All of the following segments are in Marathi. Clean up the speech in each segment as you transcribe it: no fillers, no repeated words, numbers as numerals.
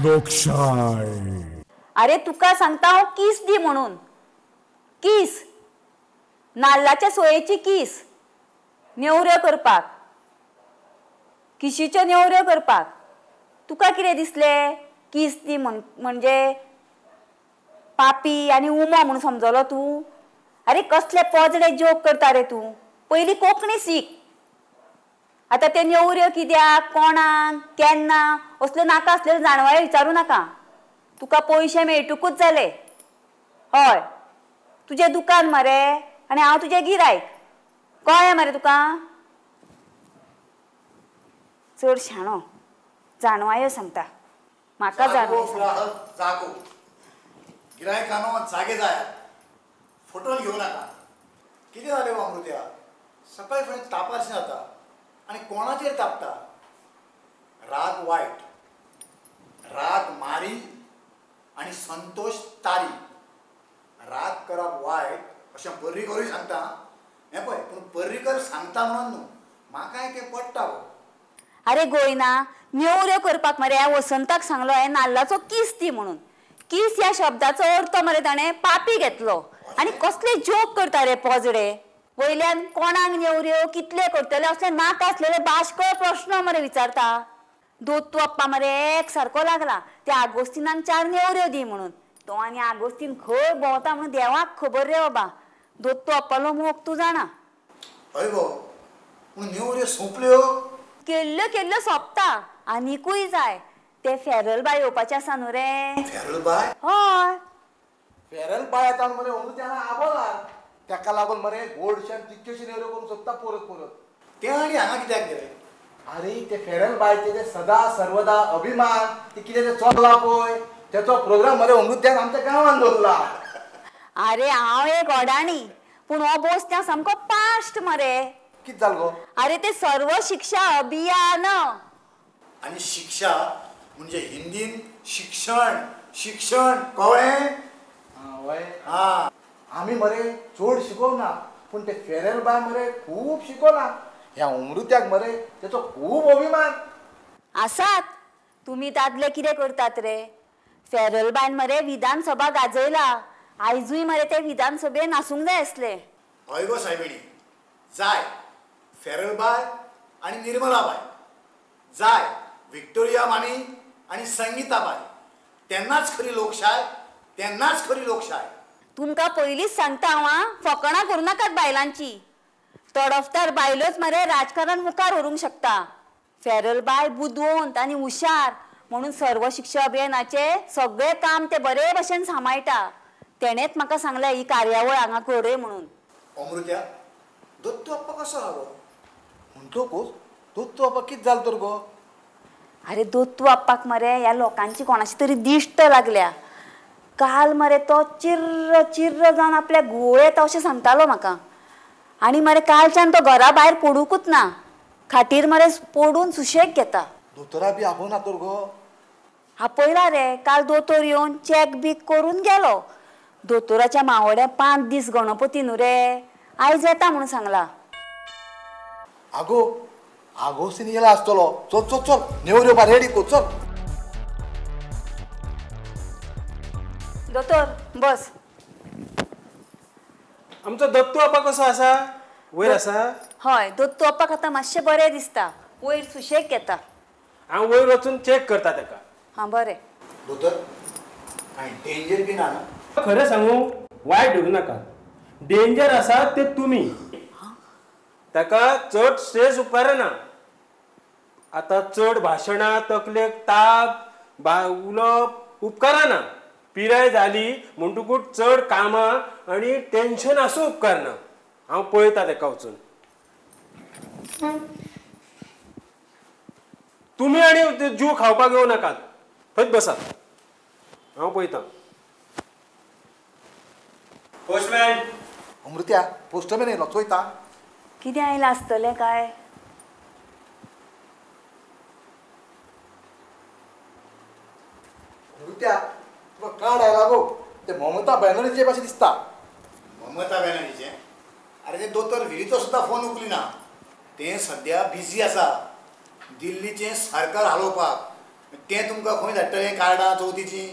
लोकशाही। अरे तुका सांगता हांव किस दी म्हणून, किस नाल्लाच्या सोयेची किस, नेवऱ्यो करपाक, किशीच्यो नेवऱ्यो करपाक तुका कितें दिसलें? किस दी म्हणजे पापी आनी उमो म्हणून समजलो तूं? अरे कसले पोजडे जोक करता रे तूं, पयलीं कोंकणी सीक. आतां ते नेवऱ्यो कित्याक, कोणाक, केन्ना असल्यो नाका आसलेल्यो जाणवायो विचारूं नाका. तुका पयशे मेळटूकूच जाले. हय, तुजें दुकान मरे आनी हांव तुजें गिरायक, कळ्ळें मरे तुका? चड शाणो, जाणवायो सांगता, म्हाका जाणवायो सांगता. गिरायकानो जागे जाय, फटोवन घेवं नाका. कितें जालें गो अमृत्या? सकाळी फुडें तापारशें जाता आनी कोणाचेर तापता? राग वायट, राग मारी आनी संतोष तारी. राग करप वायट अशें पर्रीकरूय सांगता. हें पळय, पूण पर्रीकर सांगता म्हणून न्हू, म्हाकाय तें पडटा गो. अरे गोयना, नेवऱ्यो करपाक मरे वसंताक सांगलो हांवें नाल्लाचो किस दी म्हणून. किस ह्या शब्दाचो अर्थ मरे ताणें पापी घेतलो. आनी कसले जोक करता रे पोजडे. वयल्यान कोणाक नेवऱ्यो कितले करतले असले नाका आसलेले बाशकळ प्रश्न मरे विचारता. दोतू अप्पा मरे एक सारको लागला त्या आगोस्तिनाक 4 नेवऱ्यो दी म्हणून. तो आनी आगोस्तीन खंय भोंवता म्हणून देवाक खबर रे बाबा. दोतू अप्पालो मोग तूं जाणा. हय गो, पूण नेवऱ्यो सोंपल्यो. केल्ल्यो सोंपता, आनीकूय जाय. ते फेरल बाय येवपाचें आसा न्हू रे. फेरल बाय? हय, फेरल बाय येता मरे अमृत्या आबोला. ताका लागून मरे गोडशान तितक्योशी नेवऱ्यो करूंक सोदता परत. तें आनी हांगा कित्याक गे? अरे ते फेरल बायचे ते सदा सर्वदा अभिमान ते कितें ते चल्ला पळय, तेचो प्रोग्राम मरे अमृत्यान आमच्या गांवांत दवरला. अरे हांव एक अडाणी, पूण हो बोस त्या सामको पाश्ट मरे. कितें जाल गो? अरे ते सर्व शिक्षा अभियान. आनी शिक्षा म्हणजे हिंदीन शिक्षण कळ्ळें? हां, आमी मरे चड शिकोवना, पूण ते फेरल बाय मरे खूब शिकोवला. ह्या अमृत्याक मरे तेचो खूब अभिमान. आसात, तुमी दादले कितें करतात रे? फेरल बायन मरे विधानसभा गाजयला. आयजूय मरे ते विधानसभेन आसूंक जाय आसले. हय गो सायबिणी, जाय फेरल बाय आनी निर्मला बाय, जाय विक्टोरिया मामी आनी संगीता बाय. तेन्नाच खरी लोकशाय, तेन्नाच खरी लोकशाय. तुमकां पयलींच सांगता हांव, फकाणां करूं नाकात बायलांची. तडफदार बायलोच मरे राजकारण मुखार व्हरूंक शकता. फेरल बाय बुदवंत आनी हुशार म्हणून सर्व शिक्षा अभियानाचे सगळे काम ते बरे भशेन सांबाळटा. तेणेच म्हाका सांगलें ही कार्यावळ हांगा करय म्हणून. अमृत्या, दत्तू अप्पा कसो आहा गो? म्हणटकूच दोतू अप्पा कितें जालें तर गो? अरे दोतू अप्पाक मरे ह्या लोकांची कोणाची तरी दिश्ट लागल्या. काल मरे तो चिर्र जावन आपल्या घुंवळ येता अशें सांगतालो म्हाका. आनी मरे कालच्यान तो घरा भायर पडूंकूच ना. खाटीर मरे पडून सुशेग घेता. दोतोरा बी आपोवना तर गो? आपयला रे, काल दोतोर येवन चॅक बीक करून गेलो. दोतोराच्या मावड्या 5 दीस गणपती न्हू रे, आयज येता म्हणून सांगला. आगोस्तीन येयला आसतलो. चल नेवऱ्यो बा रेडी कर, चल. दोतोर बस. आमचो दत्तू अप्पा कसो आसा? वयर आसा? हय, दोतू अप्पाक आतां मातशें बरें दिसता. वयर सुशेग घेता. हांव वयर वचून चॅक करता ताका. हां बरें. दोतोर, कांय डेंजर बी ना? खरें सांगू, वायट घेवं नाका. डेंजर आसा ते तुमी. ताका चड स्ट्रेस उपकारना. आतां चड भाशणां, तकलेक ताप, उलोवप उपकारना. पिराय जाली म्हणटकूच चड कामां आनी टेन्शन आसूं उपकारना. हांव पळयता ताका वचून. तुमी आनी जीव खावपाक येवं नाकात. थंयच बसात, हांव पळयतां. पोस्टमॅन. अमृत्या, पोस्टमॅन येयलो, चोयता. कितें आयलां आसतलें काय? अमृत्या, तुका कार्ड आयला गो. ते ममता बॅनर्जीचे भाशेन दिसता. ममता बॅनर्जीचे? अरे ते दोतोर विलीचो सुद्दां फोन उखलिना. तें सद्या बिजी आसा दिल्लीचें सरकार हालोवपाक. तें तुमकां खंय धाडटलें कार्डां चवथीची?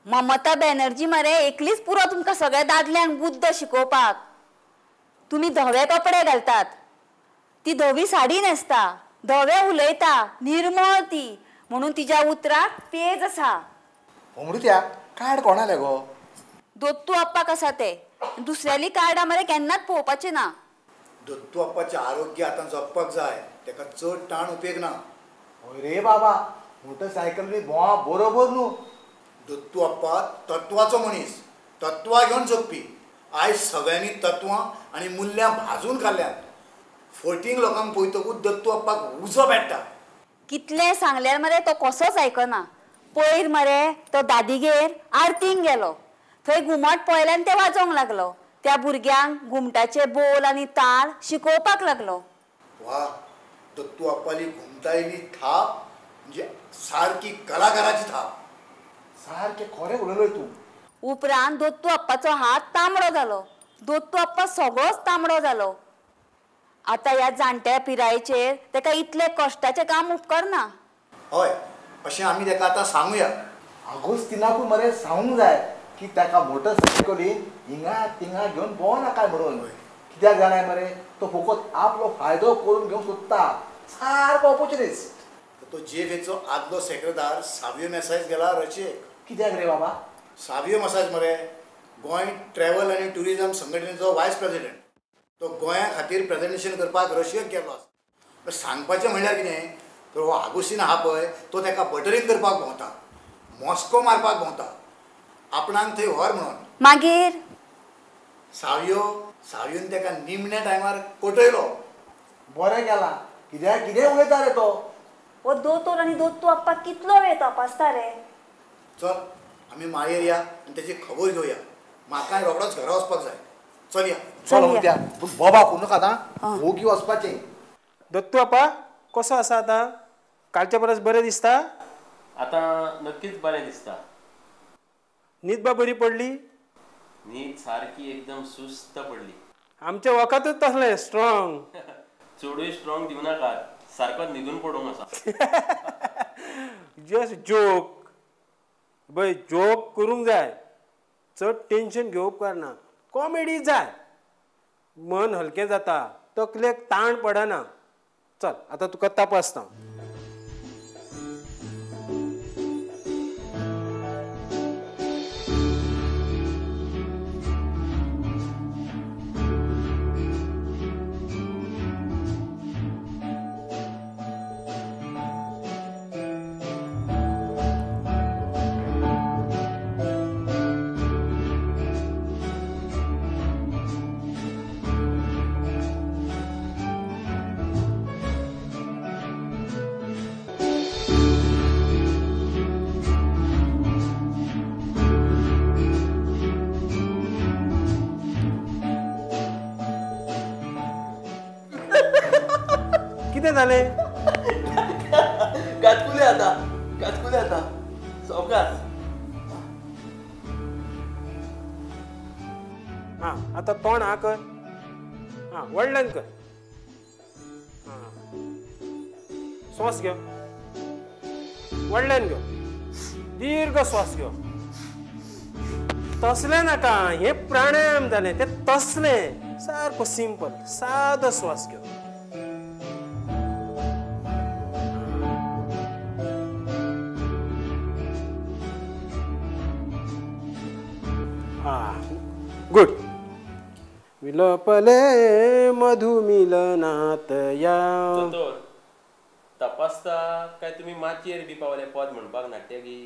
ममता बॅनर्जी मरे एकलीच पुरो तुमकां सगळ्या दादल्यांक बुद्ध शिकोवपाक. तुमी धवे कपडे घालतात, ती धवी साडी न्हेसता, धवे उलयता, निर्मळ ती, म्हणून तिच्या उतराक पेज आसा. अमृत्या कार्ड कोणालें गो? दोत्तू अप्पाक आसा ते. दुसऱ्याली कार्डां मरे केन्नाच पळोवपाचें ना. दत्तू अप्पाचें आरोग्य आतां जपपाक जाय, ताका चड ताण उपेग ना. हय रे बाबा, मोटरसायकल बी भोंवा बरोबर न्हू. दत्तू अप्पा तत्वाचो मनीस, तत्वां घेवन जगपी. आयज सगळ्यांनी तत्वां आनी मुल्यां भाजून काडल्यात. फटींग लोकांक पळयतकूच दत्तू अप्पाक उजो पेट्टा. कितलें सांगल्यार मरे तो कसोच आयकना. पयर मरे तो दादिगेर आरतींक गेलो, थंय घुमट पळयलें आनी तें वाजोवंक लागलो. त्या भुरग्यांक घुमटाचे बोल आनी ताळ शिकोवपाक लागलो. वा, दत्तू अप्पाली घुमटायली थाप म्हणजे सारकी कलाकाराची थाप. सारकें खरें उलयलोय तूं. उपरांत दोत्तू अप्पाचो हात तांबडो जालो. दोत्तू अप्पा सगळोच तांबडो जालो. आतां ह्या जाणट्या पिरायेचेर ताका इतलें कश्टाचें काम उपकारना. हय, अशें आमी ताका आतां सांगुया. आगोस्तिनाकूय मरे सांगूंक जाय की ताका मोटरसायकलीन हिंगा तिंगा घेवन भोंवनाका म्हणून. कित्याक जाणाय मरे, तो फकत आपलो फायदो करून घेवंक सोदता. सारको ऑपॉर्च्युनिस्ट. तो जेफेचो आदलो सेक्रेटार सावियो मॅसायज गेला रशियेक. कित्याक रे बाबा? सावियो मसाज मरे गोंय ट्रॅव्हल आनी ट्युरिझम संघटनेचो वायस प्रेसिडेंट. तो गोंया खातीर प्रेजेंटेशन करपाक रशियेक गेल्लो आसा. सांगपाचें म्हणल्यार कितें, तर हो आगोस्तीन आहा पळय, तो ताका बटरींग करपाक भोंवता, मॉस्को मारपाक भोंवता, आपणाक थंय व्हर म्हणून. मागीर सावियोन ताका निमण्या टायमार पटयलो. बरें केलां. कित्याक कितें उलयता रे तो? हो दोतोर आनी दोत्तू अप्पा कितलो वेळ तपासता रे. चल आमी मागीर या आनी ताची खबर घेवया. म्हाकाय रोखडोच घरा वचपाक जाय. चल या. चल अमृत्या, पूण बोबा करूं नाका आतां. ओगी वचपाचें. दत्तू अप्पा कसो आसा आतां? कालच्या परस बरें दिसता? आतां नक्कीच बरें दिसता. न्हीद बा बरी पडली? न्हीद सारकी एकदम सुस्त पडली. आमच्या वखदूच तसलें स्ट्रॉंग. चडूय स्ट्रॉंग दिवं नाकात, सारको न्हिदून पडूंक आसा. Just joke. बय जोक करूंक जाय, चड टेन्शन घेवप उपकारना. कॉमेडी जाय, मन हलकें जाता, तकलेक ताण पडना. चल आतां तुका तपासता. कितें जालें? गातकुले आता सावकाश. हां आतां तोंड हां कर. हां व्हडल्यान कर. हां श्वास घेव, व्हडल्यान घेव, दीर्घ श्वास घेव. तसलें नाका, हे प्राणायाम जालें तें तसलें. सारको सिंपल सादो श्वास घेव. गुड. विलोपले मधुमिलनात या. दोतोर तपासता काय तुम्ही माचयेर बी पावले पद म्हणपाक नाट्यगी?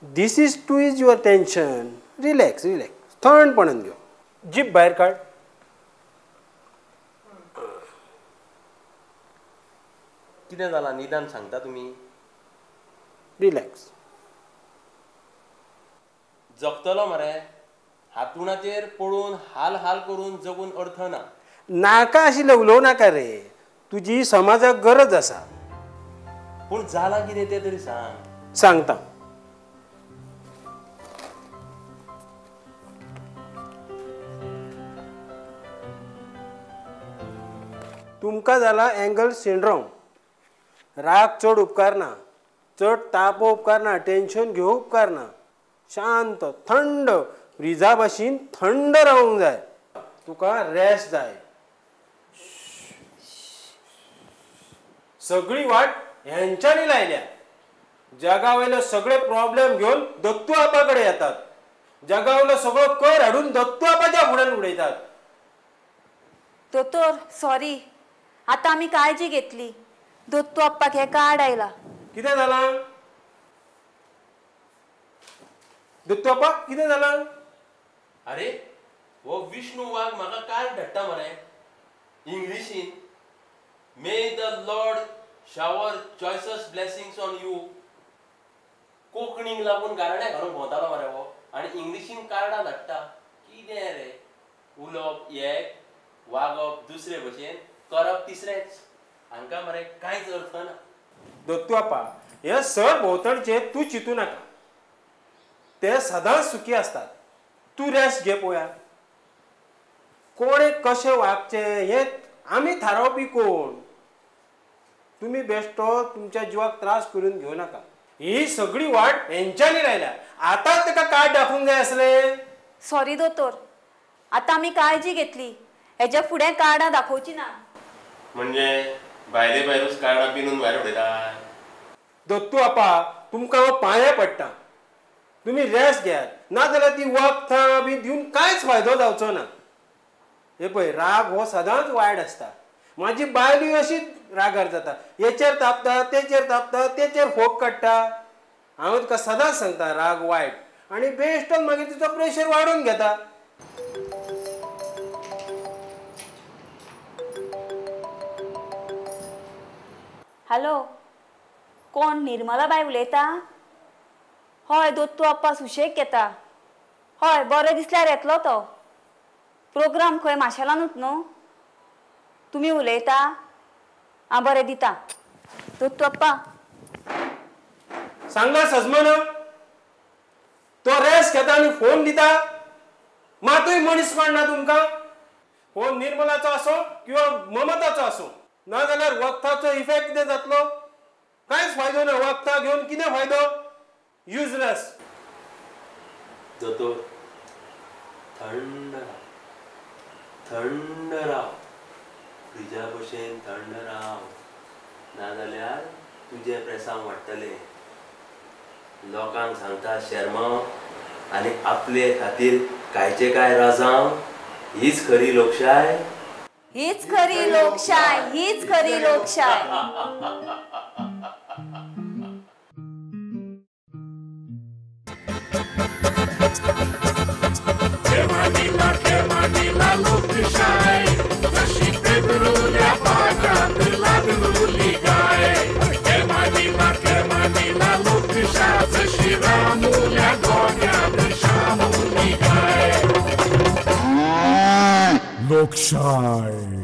This is too is your tension. Relax relax. थंडपणान घेव. जीप भायर काड. कितें जालां निदान सांगता तुमी? रिलॅक्स. जगतलो मरे. हातुणाचेर पडून हाल हाल करून जगून अर्थ ना. नाका आशिल्लें उलोव नाका रे. तुजी समाजाक गरज आसा. पूण जालां कितें तें तरी सांग. सांगता. तुमकां जाला एंगल सिंड्रोम. राग चड उपकारना. चड ताप उपकारना, टेन्शन घेवप उपकारना. शांत थंड फ्रिजा भाशेन थंड रावंक जाय. तुका रेस्ट जाय. सगळी वाट ह्यांच्यानी लायल्या. जगावयले सगळे प्रॉब्लेम घेऊन दत्तू आपाकडे येतात. जगावयलो सगळो कर हाडून दत्तू आपाच्या फुड्यान उडयतात. दोतोर सॉरी, आता आम्ही काळजी घेतली. दत्तू आप्पाक हे कार्ड आयला. कितें जालां? दत्तू आप्पा कितें जालां? अरे हो विष्णू वाघ म्हाका कार्ड धाडटा मरे इंग्लिशीन. May the lord shower choicest blessings on you. कोंकणीक लागून गाराण्या घालून भोंवतालो मरे हो आनी इंग्लिशीन कार्डां धाडटा. कितें रे उलोवप एक, वागप दुसरे भशेन, करप तिसरेच. हांकां मरे कांयच अर्थ ना. दत्तू आप्पा, हे सर भोंवतणचे तूं चिंतू नाका. ते सदांच सुखी असतात. तूं रेस्ट घे पळोवया. कोणेक कशें वागचें हें आमी थारावपी कोण? तुम्ही बेश्टो तुमच्या जिवाक त्रास करून घेऊ नका. ही सगळी वाट हेंच्यांनी लायल्या. आतांच ताका कार्ड दाखोवंक जाय आसलें. सॉरी दोतोर, आता आम्ही काळजी घेतली. हेच्या फुडें कार्डां दाखोवची ना. म्हणजे भायले भायरूच कार्डां पिनून भायर उडयतात. दत्तू आप्पा, तुमकां हांव पांये पडटा. तुम्ही रेस्ट घेयात. नाजाल्यार ती वखदां बी दिवन कांयच फायदो जावचो ना. हे पळय, राग हो सदांच वायट आसता. माझी बायलूय अशीच रागार जाता. हेचेर तापता, तेचेर तापता, तेचेर फोग काडटा. हांव तुका सदांच सांगता राग वायट. आनी बेश्टोन मागीर तुजो प्रेशर वाडून घेता. हॅलो, कोण निर्मला बाय उलयता? हय, दत्तू आप्पा सुशेग घेता. हय, बरें दिसल्यार येतलो तो. प्रोग्राम खंय माशेलानूच न्हू? तुमी उलयता? आं बरें, दिता. दत्तू आप्पा सांगला सजमान तो रेस्ट घेता आनी फोन दिता. मातूय मनीसपण ना तुमकां? फोन निर्मलाचो आसो किंवा ममताचो आसो, नाजाल्यार वखदाचो इफेक्ट कितें जातलो? कांयच फायदो ना. वखदां घेवन कितें फायदो? युजलेस. दोतोर थंड राव, थंड राव. फ्रिजा भशेन थंड राव. नाजाल्यार तुजे प्रेसांव वाडटले. लोकांक सांगता शर्माव आनी आपले खातीर कांयचे काय राजांव. हीच खरी लोकशाय. हीच खरी लोकशाय. हीच खरी लोकशाय. Manila लोकशाय जशी पेदरुल्या पाटात लागलेली गाय. Manila लोकशाय जशी रामुल्या गोग्यात शामुली गाय. लोकशाय.